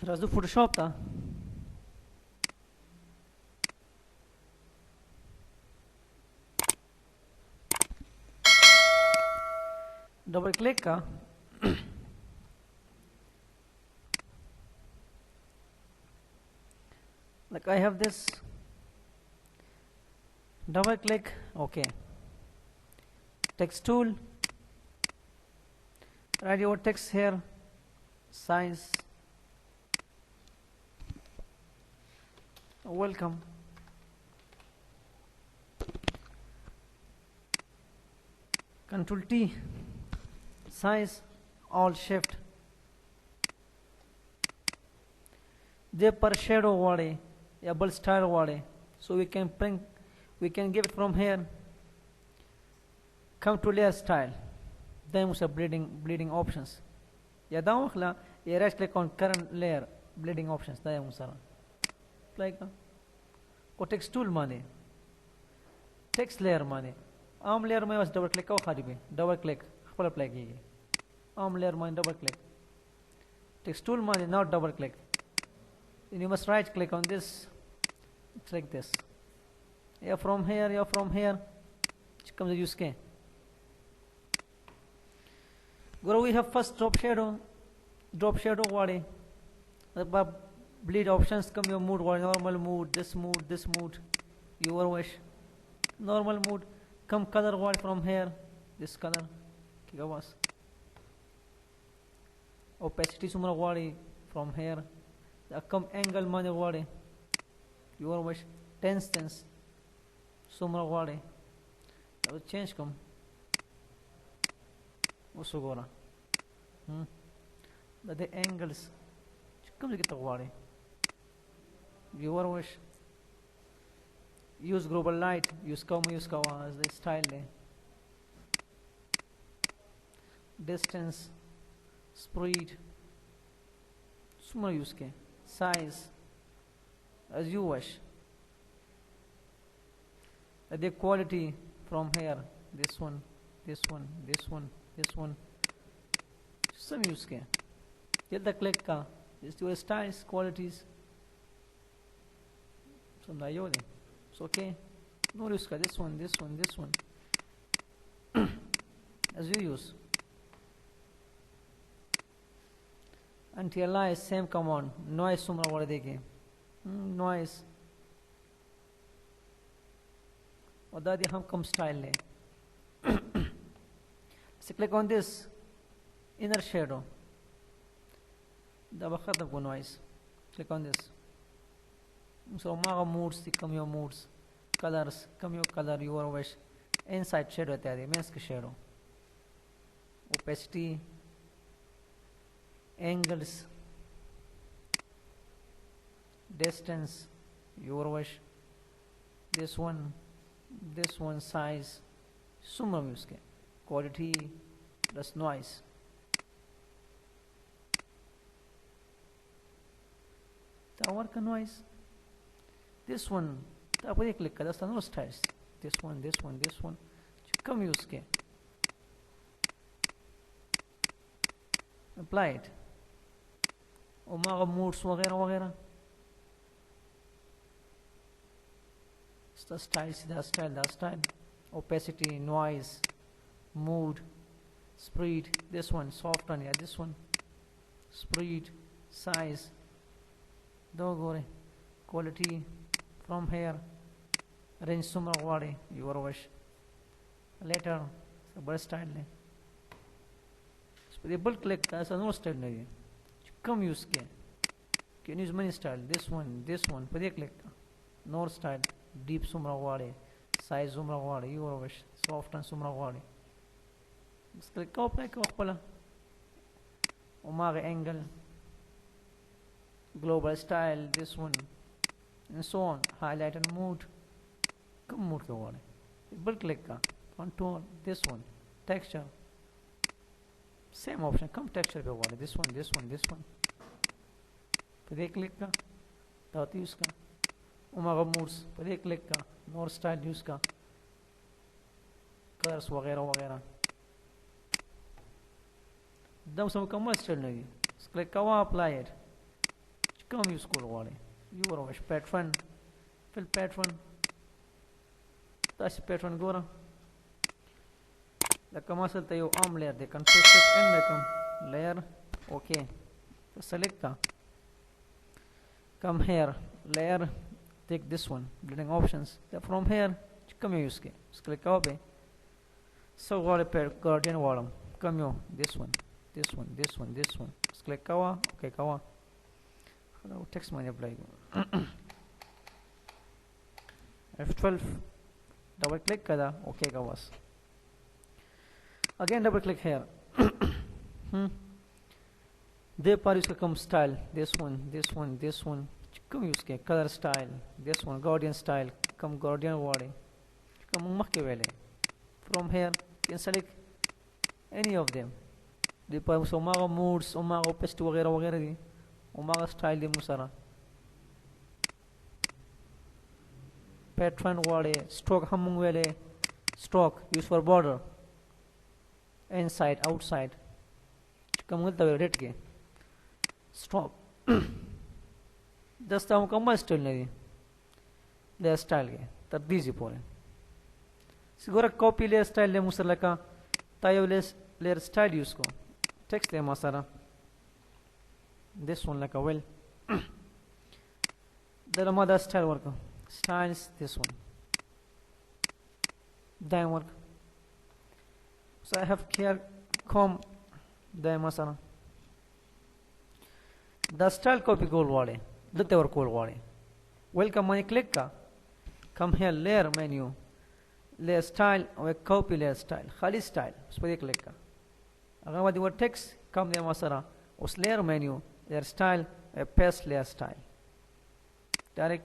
Raju Photoshop था double click का like I have this double click. Okay, text tool, write your text here, size, welcome, Control T, size, Alt Shift. They per shadow वाले या बल style वाले, so we can give it from here. Come to layer style, then we have bleeding options. या दाऊं खला ये right click on current layer bleeding options दाऊं सारा apply का को text tool माने text layer माने आम layer में बस double click का खाली भी double click खपल apply कीजिए आम layer माने double click text tool माने not double click. Then you must right click on this. It's like this. Yeah, from here comes the use case. Go, we have first drop shadow wade the bleed options come your mood normal mood, this mood your wish. Normal mood come color wade from here, this color was opacity sumra wade from here. Come angle mane wade your wish, tense sumra wade change come uso gora the angles come to get the wade your wish. Use global light, use kawa as the style distance, speed sumra use ke size as you wish. The quality from here, this one, some use ke the click ka is your styles qualities some diode. It's okay, no use ka this one as you use. Until I same command noise sumra wale deke noise और दादी हम कम style ले. So click on this inner shadow. दबा खत्म को noise. Click on this. So मागा moods come your moods, colors come your color your wish. Inside shadow तैयारी mask shadow. Opacity, angles, distance your wish. This one size summa uske quality plus noise. Tower ka noise. This one आप ये click करा no styles. This one कम use के apply it और मागा moods वगैरह the style, opacity, noise, mood, speed, this one, soft on, yeah, this one, speed, size, quality, from here, range sumra wade, your wish, later, so style, so the double click, that's no style, come use can use many style, this one, click, no style, deep sumra wade, size sumra wade, your wish, soft and sumra wade. Click apply pala. Omega angle, global style, this one, and so on. Highlight and mood. Come mood ke wade. Double click ka. Contour, this one, texture. Same option. Come texture pe wade. This one. Pade click ka. Tati use ka. Omega moods. Pade click ka. More style use ka. Colors वगैरह एकदम से मुकम्मल style नहीं. Click कवा apply it. come use cool water you are patron fill patron that's patron gora the commercial tayo layer they control shift n become layer okay so select ka come here layer take this one blending options from here come use ke click kawa so water pair guardian volume come here this one click kawa okay kawa hello text mane apply F12 double click kada okay kawas again double click here they par use come style this one come use ke color style this one guardian style come guardian wording come makke wele from here you can select any of them they par so maga moods o maga paste वगैरह di o maga style di musara patron word stroke hamung wele stroke use for border inside outside come gulta red ke stroke just हम कम style नहीं ले style के तब दीजिए पूरे सिगोरा copy ले style ले मुसला का तायो ले स्टाइल यूज़ को टेक्स्ट ले मसारा this one like a well there are other style work styles this one dime work so I have here com dime masana the style copy goal wale look the goal wale welcome money click ka come here layer menu layer style or copy layer style khali style उस पर click का अगर वादी वो text come there masara उस layer menu layer style paste layer style direct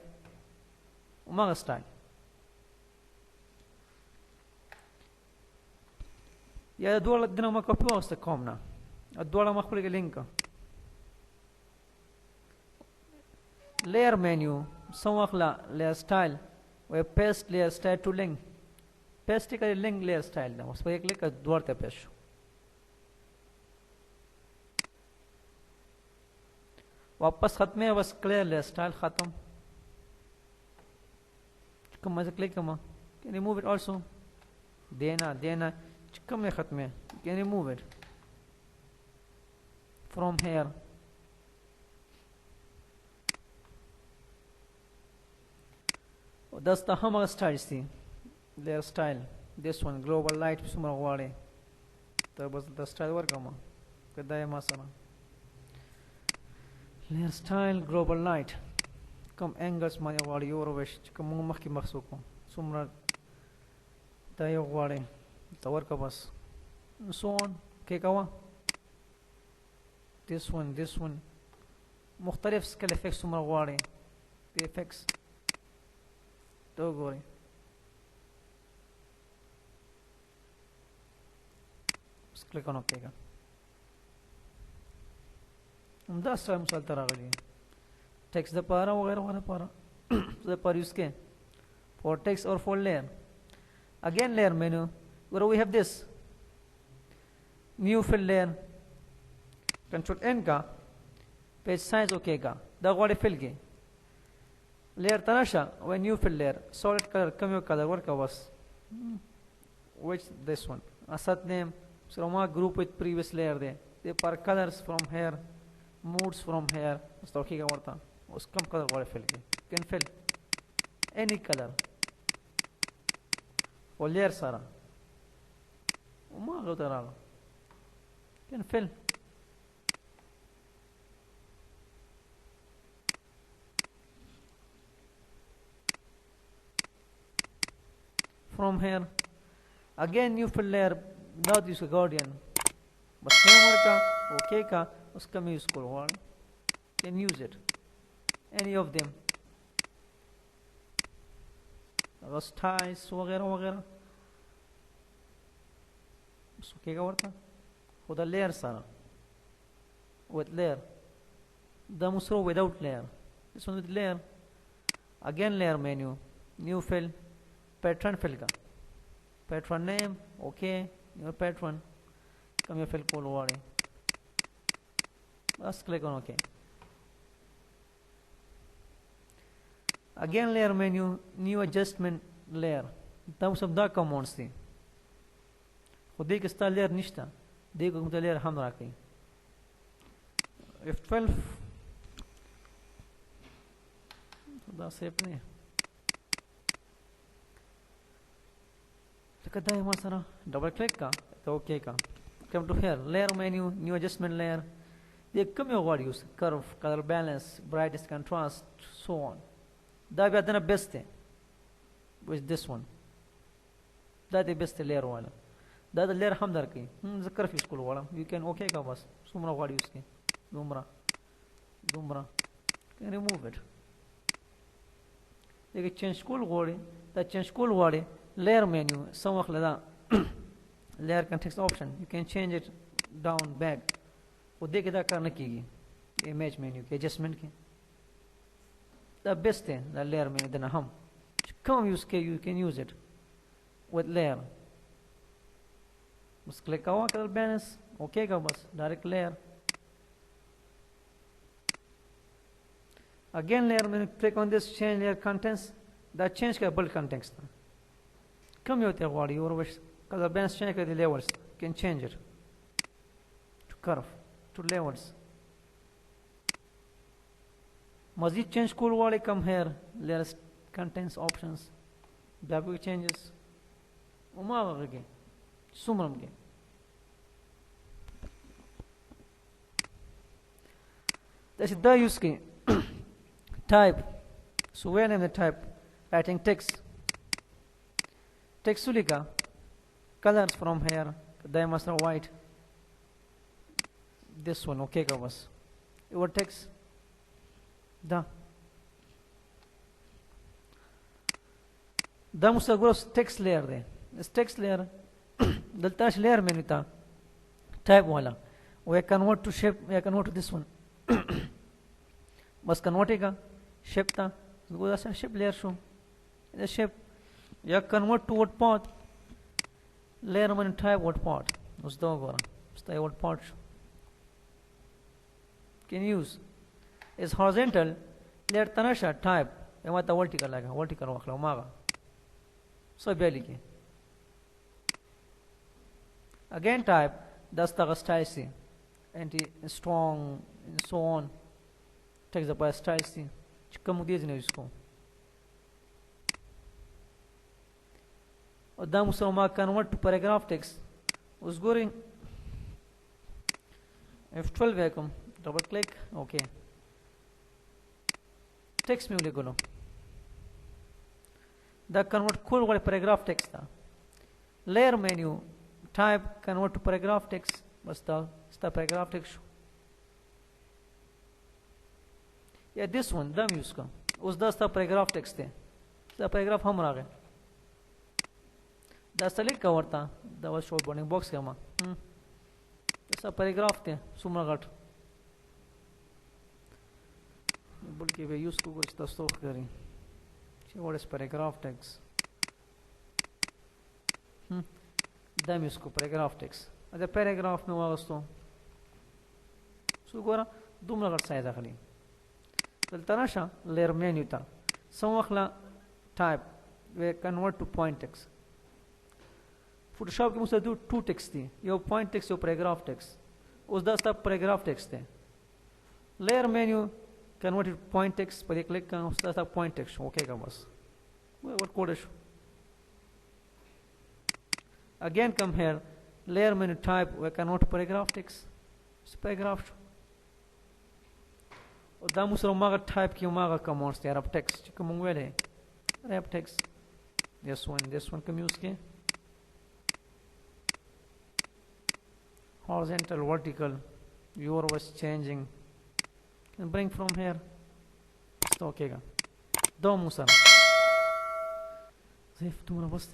umaga style يا دول الدنا ما copy واسطة كومنا الدول ما خبرك link layer menu سواخلا layer style و paste layer style to link paste का link layer style ना उस पर एक click द्वार ते paste वापस खत्म है बस clear layer style खत्म कम ऐसे click कमा can remove it also देना कम है खत्म है can remove it from here that's the hamaga style see their style this one global light sumra wale तो बस the style work कमा कदा है मासना layer style global light come angles mane wale yoro wesh come makki maksuko sumra tayo wale the work bas so on के कवा this one مختلف scale effects sumra wale the effects तो गोरे click on OK का हम 10 time चलता रहा गली text the पारा वगैरह पारा the पर use के for text or for layer again layer menu where we have this new fill layer control N का page size OK का the वाले fill के layer tanasha when you fill layer solid color come your color work was which this one asset name so group with previous layer there they par colors from here moods from here so okay warta us kam color wale fill can fill any color or layer sara uma lo tara can fill from here again you fill layer without use guardian but framework का okay का उसका मैं use करूँगा can use it any of them अगर styles वगैरह उसके क्या करता खुदा layer सारा with layer the musro without layer this one with layer again layer menu new fill patron fill का patron name okay your patron come here fill call word just click on OK again layer menu, new adjustment layer. دا اوس دا کمانډز دي خو دې کې ستا لیر نشته دې کې کوم لیر هم راکړي F12 دا سیف نه لکه دا ما سره ډبل کلیک کا ته اوکې کا come to here layer menu new adjustment layer دې کوم یو غواړي اوس curve color balance brightness contrast so on دا بیا دنه best دی with this one دا د بیسټ لیر والا دا د لیر هم درکې زه کرف یوز کول غواړم یو کین اوکې کا بس څومره غواړي یوز کې دومره کین ریموو اټ دغه چینج کول غواړي دا چینج کول غواړي لیر مینیو سم وخت دا لیر کنټیکسټ آپشن یو کین چینج اټ ډاون بیک او دغه دا کار نه کیږي ایمیج مینیو کې ایڈجسټمنٹ کې دا بیسټ دی دا لیر مینیو دنه هم کوم یوز کې یو کین یوز اټ with layer بس click کوا color balance okay کا بس direct layer again layer when you click on this change layer contents that change کا build context کم یو ته غواړي اور وش color balance change کړي levels can change it to curve to levels مزید change کول غواړي come here layer contents options دا به changes وما غږی څومره کې دا یوز کې type so when in the type writing text ولیکا colors from here دا مسره white this one okay کا بس your text دا مسره text layer دی this text layer دلته layer menu تا type والا we convert to shape we convert to this one بس convert का shape تا गोदा सा shape layer شو the shape या convert to what part layer menu type what part उस दो गोरा उस what part can use is horizontal layer तनाशा type ये माता vertical लगा vertical वाखला मागा so belly के again type das the style see anti strong and so on takes the by style see कम दिए नहीं इसको और दाम उसको मार convert to paragraph text उस गोरिंग F12 वैकम double click okay text में उले गोलो दा convert खोल वाले paragraph text था layer menu type convert to paragraph text बस ता paragraph text या this one दम यूज का उस दा paragraph text है दा paragraph हम आ गए दा select का वर्ता दा was show bounding box का मा दा paragraph थे सुमरा घट बल्कि वे यूज को कुछ दस्तों करें what is paragraph text दम इसको paragraph text अगर paragraph में हुआ दोस्तों सो गोरा दुम लगा साइज आखिरी तनाशा layer menu था समवखला type we convert to point text Photoshop के मुझसे दो two text थी यो point text यो paragraph text उस दस्ता paragraph text है layer menu convert to point text पर एक click करना उस दस्ता point text okay का बस what code है again come here layer menu type we convert to paragraph text it's paragraph और दाम उसरो मागा type की मागा commands ते wrap text चिकम मुंगवेले wrap text this one कम use के horizontal vertical viewer was changing and bring from here it's okay का दो मुसरा सिर्फ तुम्हारा बस